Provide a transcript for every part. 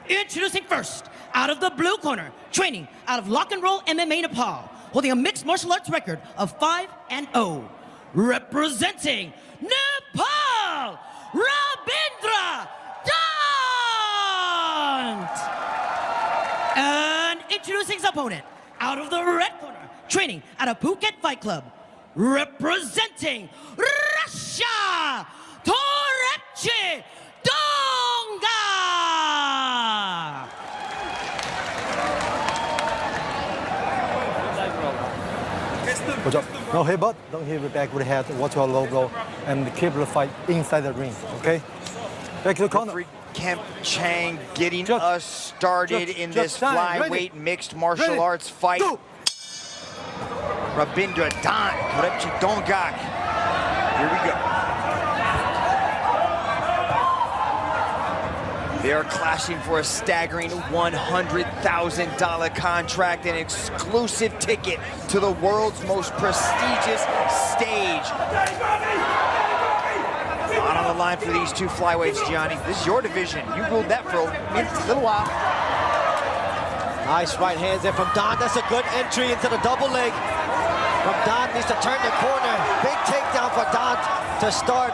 Introducing first, out of the blue corner, training out of Lock and Roll MMA Nepal, holding a mixed martial arts record of 5-0. Representing Nepal, Rabindra Dant! And introducing his opponent, out of the red corner, training at a Phuket Fight Club, representing Russia, Torepchi Donga! Good job. No headbutt, don't hit it back with the head, watch your low blow, and keep the fight inside the ring, okay? Back to the corner. Kemp Chang getting us started in this flyweight mixed martial arts fight. Go. Rabindra Dant, Torepchi Dongak. Here we go. They are clashing for a staggering $100,000 contract, an exclusive ticket to the world's most prestigious stage. Not on the line for these two flyweights, Gianni. This is your division. You ruled that for a little while. Nice right hands there from Dant. That's a good entry into the double leg. From Dant, needs to turn the corner. Big takedown for Dant to start.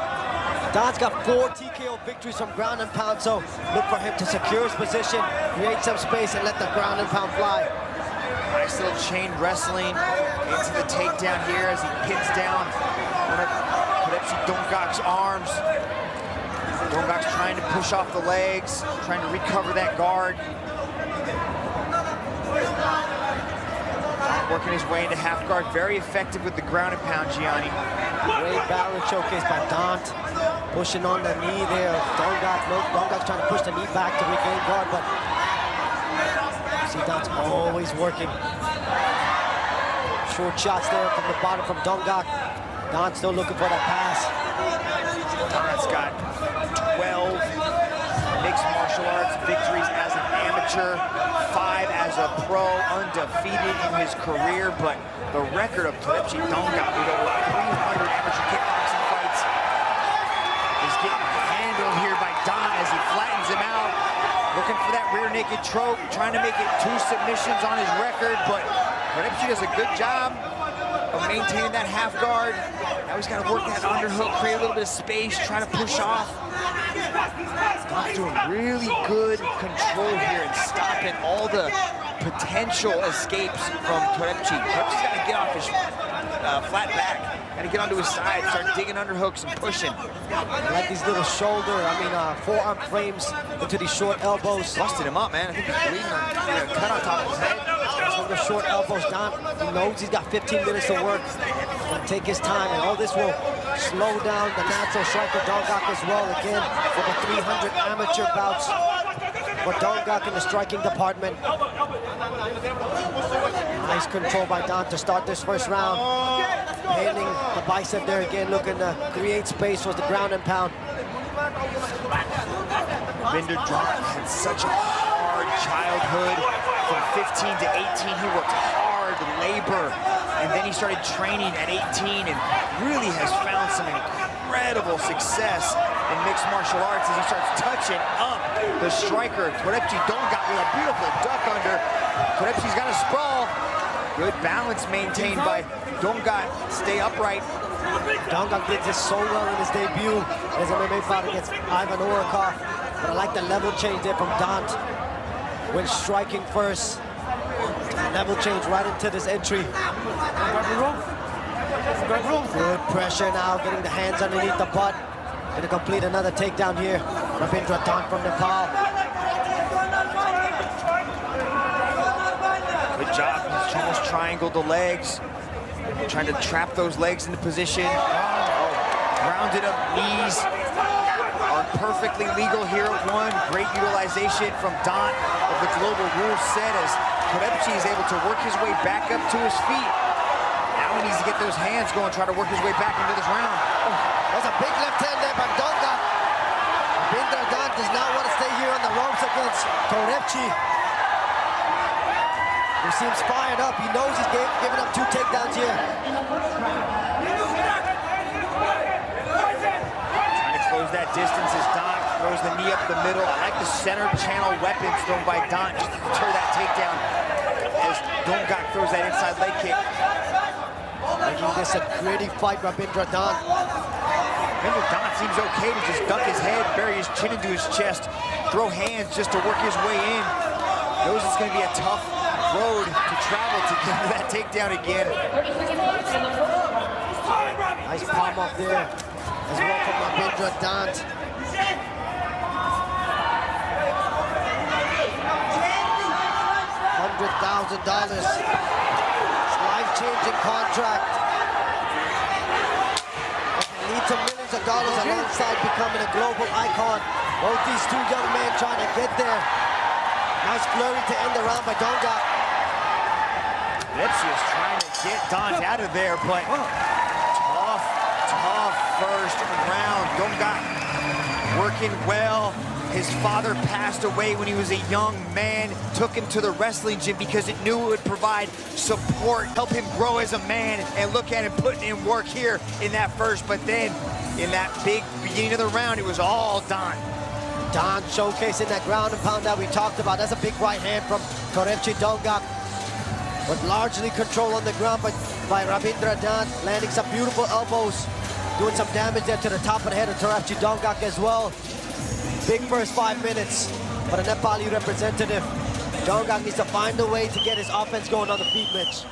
Dant's got 4 TKO victories from ground and pound, so look for him to secure his position, create some space, and let the ground and pound fly. Nice little chain wrestling into the takedown here as he pins down one of Torepchi Dongak's arms. Dongak's trying to push off the legs, trying to recover that guard. Working his way into half guard, very effective with the ground and pound, Gianni. Great balance showcase by Dant. Pushing on the knee there. Dongak's trying to push the knee back to regain guard, but you see Dant's always working. Short shots there from the bottom from Dongak. Dant still looking for that pass. Dant's got 12 mixed martial arts victories as an amateur, 5 as a pro, undefeated in his career, but the record of Torepchi Dongak with over 300 amateur kickboxing fights is getting handled here by Dant as he flattens him out, looking for that rear naked choke, trying to make it 2 submissions on his record, but Torepchi does a good job of maintaining that half guard. Now he's got to work that underhook, create a little bit of space, trying to push off. Dant's doing really good control here and stopping all the potential escapes from Torepchi. Torepchi's got to get off his flat back, got to get onto his side, start digging underhooks and pushing. I like these little forearm frames into these short elbows. Busted him up, man. I think he's bleeding on, cut on top of his head. From the short elbows down, he knows he's got 15 minutes to work. He's gonna take his time, and all this will slow down the natural striker Dongak as well. Again, over 300 amateur bouts for Dongak in the striking department. Nice control by Dant to start this first round. Handling the bicep there again, looking to create space for the ground and pound. Rabindra Dant had such a hard childhood. From 15 to 18, he worked hard labor, and then he started training at 18 and really has found some incredible success in mixed martial arts as he starts touching up the striker. Torepchi Dongak with a beautiful duck under. Torepchi's got a sprawl. Good balance maintained by Dongak. Stay upright. Dongak did this so well in his debut as MMA fight against Ivan Orikov, but I like the level change there from Dant. When striking first, level change right into this entry. Good pressure now, getting the hands underneath the butt. Gonna complete another takedown here. Rabindra Dant from Nepal. Good job. He's almost triangled the legs. Trying to trap those legs into position. Rounded up knees are perfectly legal here at 1. Great utilization from Dant of the global rule set as Torepchi is able to work his way back up to his feet. Now he needs to get those hands going, try to work his way back into this round. That's a big left hand there by Dongak. Rabindra Dant does not want to stay here on the ropes against Torepchi. He seems fired up. He knows he's giving up 2 takedowns here. Trying to close that distance as Don throws the knee up the middle. I like the center channel weapons thrown by Don just to deter that takedown as Dongak throws that inside leg kick. Making this a gritty fight, Rabindra Dant. Rabindra Dant seems okay to just duck his head, bury his chin into his chest, throw hands just to work his way in. Knows it's going to be a tough road to travel to get to that takedown again. Nice palm up there as well from Rabindra Dant. $100,000. Life-changing contract. Lead to millions of dollars alongside becoming a global icon. Both these two young men trying to get there. Nice flurry to end the round by Dongak. Lipsy is trying to get Dant out of there, but tough first round. Dongak working well. His father passed away when he was a young man, took him to the wrestling gym because it knew it would provide support, help him grow as a man, and look at him putting in work here in that first. But then, in that big beginning of the round, it was all Don. Don showcasing that ground and pound that we talked about. That's a big right hand from Torepchi Dongak, but largely control on the ground by Rabindra Dant, landing some beautiful elbows, doing some damage there to the top of the head of Torepchi Dongak as well. Big first 5 minutes for the Nepali representative. Dongak needs to find a way to get his offense going on the feet, Mitch.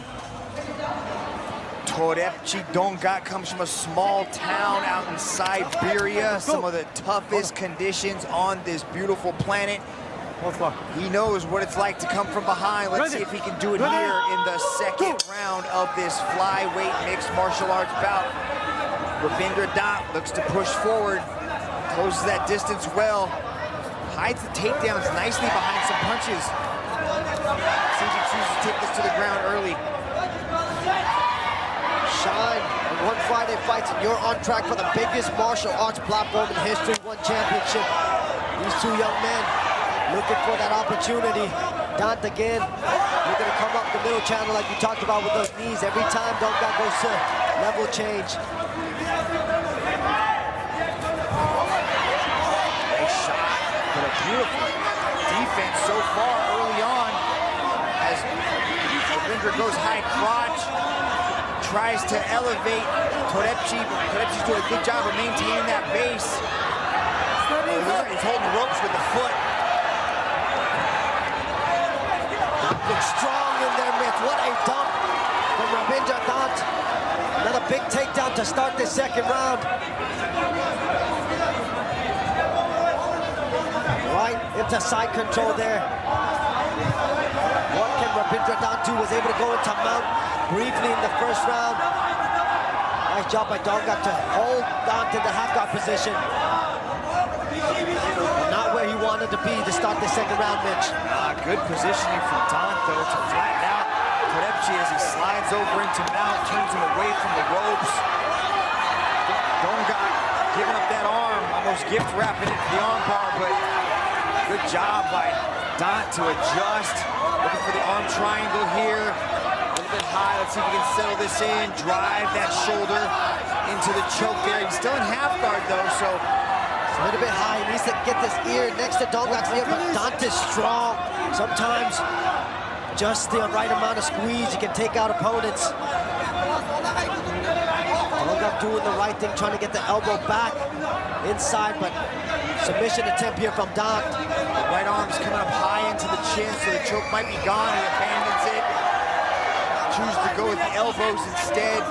Torepchi Dongak comes from a small town out in Siberia, some of the toughest conditions on this beautiful planet. He knows what it's like to come from behind. Let's see if he can do it here in the second round of this flyweight mixed martial arts bout. Rabindra Dant looks to push forward. Closes that distance well, hides the takedowns nicely behind some punches. See if he chooses to take this to the ground early. Shine in One Friday Fights, and you're on track for the biggest martial arts platform in history, One Championship. These two young men looking for that opportunity. Dant again, looking to come up the middle channel like you talked about with those knees. Every time Dongak goes to level change. Beautiful defense so far early on as Rabindra goes high crotch, tries to elevate Torepchi. Torepchi's doing a good job of maintaining that base. He's holding the ropes with the foot. Looks strong in there, Mitch. What a dump from Rabindra Dant. Another big takedown to start this second round. Right into side control there. What can Rabindra Dant do? Was able to go into mount briefly in the first round. Nice job by Dongak to hold Dant in the half guard position. But not where he wanted to be to start the second round, Mitch. Good positioning from Dant, though, to flatten out Torepchi as he slides over into mount, turns him away from the ropes. Dongak giving up that arm, almost gift wrapping it to the arm bar, but good job by Dant to adjust. Looking for the arm triangle here. A little bit high. Let's see if he can settle this in. Drive that shoulder into the choke there. He's still in half guard, though, so it's a little bit high. He needs to get this ear next to Dongak's ear, but Dant is strong. Sometimes just the right amount of squeeze, you can take out opponents. Dongak doing the right thing, trying to get the elbow back inside, but submission attempt here from Dant. the right arm's coming up high into the chin, so the choke might be gone. He abandons it. Chooses to go with the elbows instead.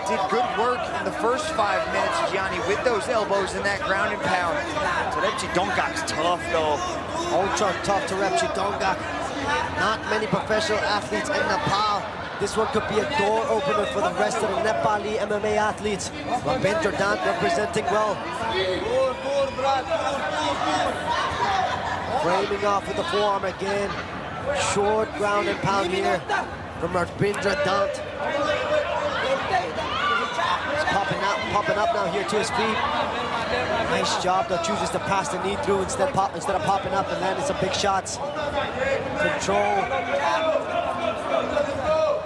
Did good work in the first 5 minutes, Gianni, with those elbows in that ground and pound. Torepchi Dongak's tough, though. Ultra tough Torepchi Dongak. Not many professional athletes in Nepal. This one could be a door opener for the rest of the Nepali MMA athletes. Rabindra Dant representing well. Framing off with the forearm again. Short ground and pound here from Rabindra Dant. He's popping up now here to his feet. Nice job, though, chooses to pass the knee through instead of popping up and landing some big shots. Control.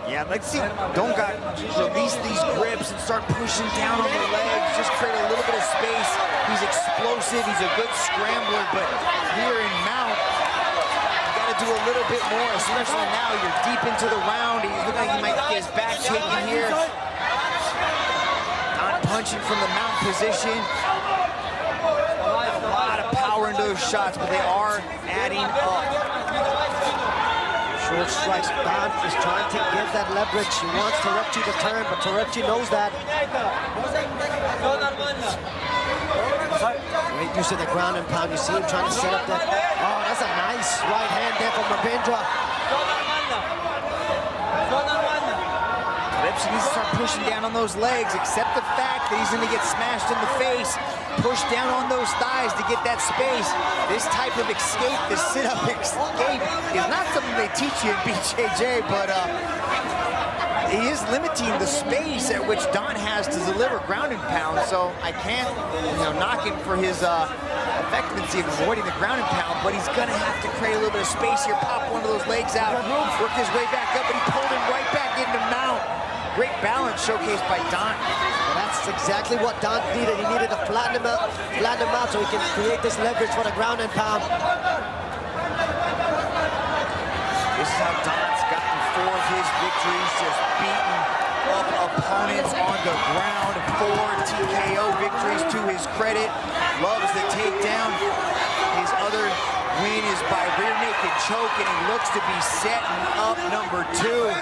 Yeah, let's see Dongak release these grips and start pushing down on the legs. Just create a little little bit of space. He's explosive. He's a good scrambler, but here in mount, you got to do a little bit more, especially now. You're deep into the round. He's looking like he might get his back taken here. Not punching from the mount position. A lot of power in those shots, but they are adding up. Short strikes. Don is trying to get that leverage. He wants Terepchi to turn, but Terepchi knows that. Great use of the ground and pound. You see him trying to set up that. Oh, that's a nice right hand there from Rabindra. Terepchi needs to start pushing down on those legs, accept the fact that he's going to get smashed in the face. Push down on those thighs to get that space. This type of escape, this sit-up escape, is not something they teach you in BJJ, but he is limiting the space at which Don has to deliver ground and pound, so I can't, knock him for his effectiveness of avoiding the ground and pound, but he's gonna have to create a little bit of space here, pop one of those legs out, work his way back up, and he pulled him right back into mount. Great balance showcased by Don. Well, that's exactly what Don needed. He needed to flatten him out so he can create this leverage for the ground and pound. This is how Don's gotten 4 of his victories, just beating up opponents on the ground. 4 TKO victories to his credit. Loves the takedown. His other win is by rear naked choke, and he looks to be setting up number 2.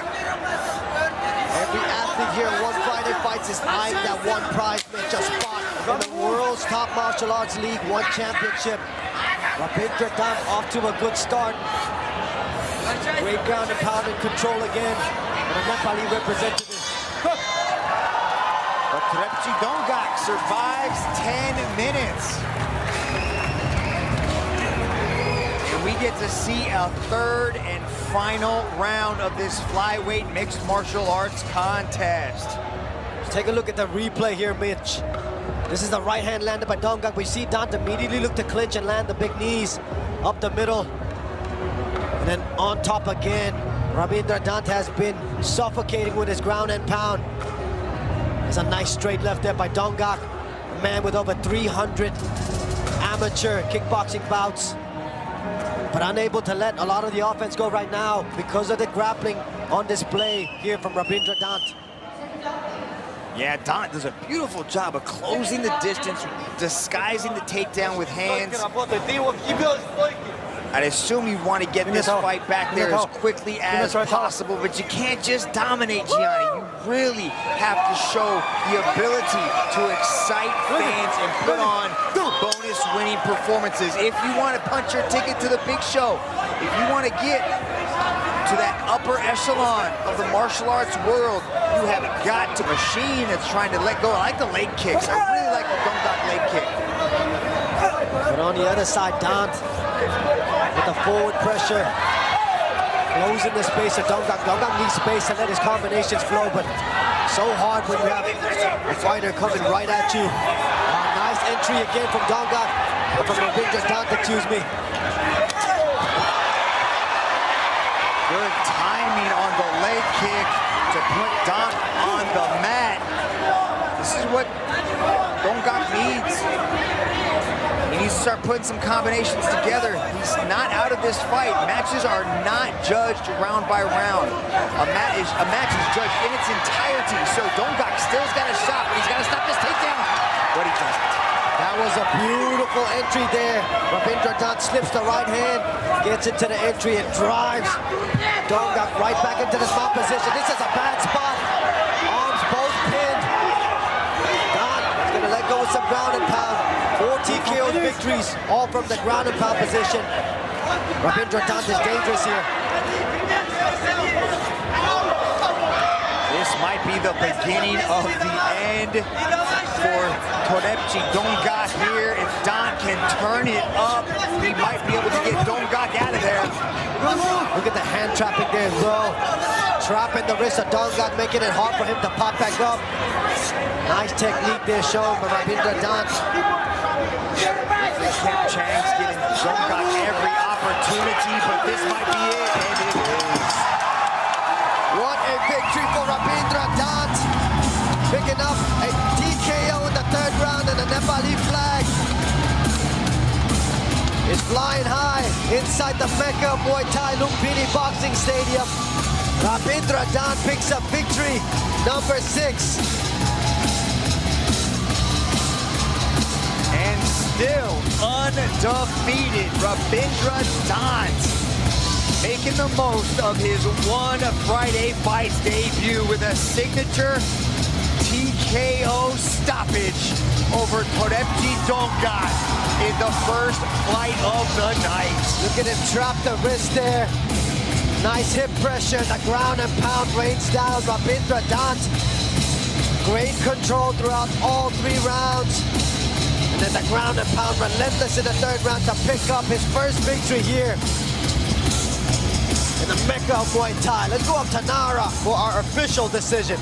Every athlete here, one fighter fights his eyeing that one prize man just fought in the world's top martial arts league, one championship. Rabindra Don off to a good start. Great ground and pound and control again. And the Nepali representative. But Terepchi Dongak survives 10 minutes. And we get to see a third and final round of this flyweight mixed martial arts contest. Take a look at the replay here, Mitch. This is the right hand landed by Dongak. We see Don immediately look to clinch and land the big knees up the middle. And then on top again. Rabindra Dant has been suffocating with his ground and pound. There's a nice straight left there by Dongak, a man with over 300 amateur kickboxing bouts, but unable to let a lot of the offense go right now because of the grappling on display here from Rabindra Dant. Yeah, Dant does a beautiful job of closing the distance, disguising the takedown with hands. I'd assume you want to get this fight back there as quickly as possible, but you can't just dominate, Gianni. You really have to show the ability to excite fans and put on bonus-winning performances. If you want to punch your ticket to the big show, if you want to get to that upper echelon of the martial arts world, you have got to machine that's trying to let go. I like the leg kicks. I really like the Dongak leg kick. But on the other side, Dant with the forward pressure, closing the space of Dongak. Dongak needs space to let his combinations flow, but so hard when you have a fighter coming right at you. Nice entry again from Dongak, from Rabindra Dant, excuse me. Good timing on the leg kick to put Dant on the mat. This is what Dongak needs. He needs to start putting some combinations together. He's not out of this fight. Matches are not judged round by round. A match is judged in its entirety. So Dongak still's got a shot, but he's got to stop this takedown. But he doesn't. That was a beautiful entry there. Rabindra Dant slips the right hand, gets into the entry and drives Dongak right back into the mount position. This is a bad spot. Arms both pinned. Dant is going to let go with some ground and pound. 4 TKO victories, all from the ground and pound position. Rabindra Dant is dangerous here. This might be the beginning of the end for Terepchi Dongak here. If Dant can turn it up, he might be able to get Dongak out of there. Look at the hand trapping there as well. Trapping the wrist of Dongak, making it hard for him to pop back up. Nice technique there shown by Rabindra Dant. Kim Chang's giving Dongak every opportunity, but this might be it, and it is. What a victory for Rabindra Dant. Picking up a TKO in the third round, and the Nepali flag is flying high inside the Mecca of Muay Thai Lumpini Boxing Stadium. Rabindra Dan picks up victory number 6. And still undefeated, Rabindra Dan making the most of his one Friday Fights debut with a signature TKO stoppage over Torepji Dongat in the first fight of the night. Look at him drop the wrist there. Nice hip pressure, the ground and pound rains down. Rabindra Dan, great control throughout all 3 rounds. And then the ground and pound relentless in the third round to pick up his first victory here in the Mecca of Muay Thai. Let's go up to Nara for our official decision.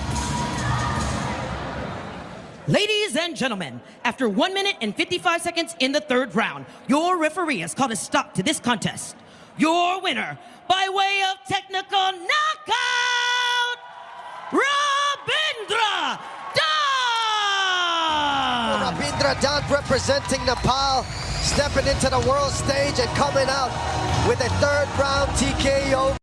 Ladies and gentlemen, after 1 minute and 55 seconds in the third round, your referee has called a stop to this contest. Your winner, by way of technical knockout, Rabindra Dan! Rabindra Dan representing Nepal, stepping into the world stage and coming out with a third round TKO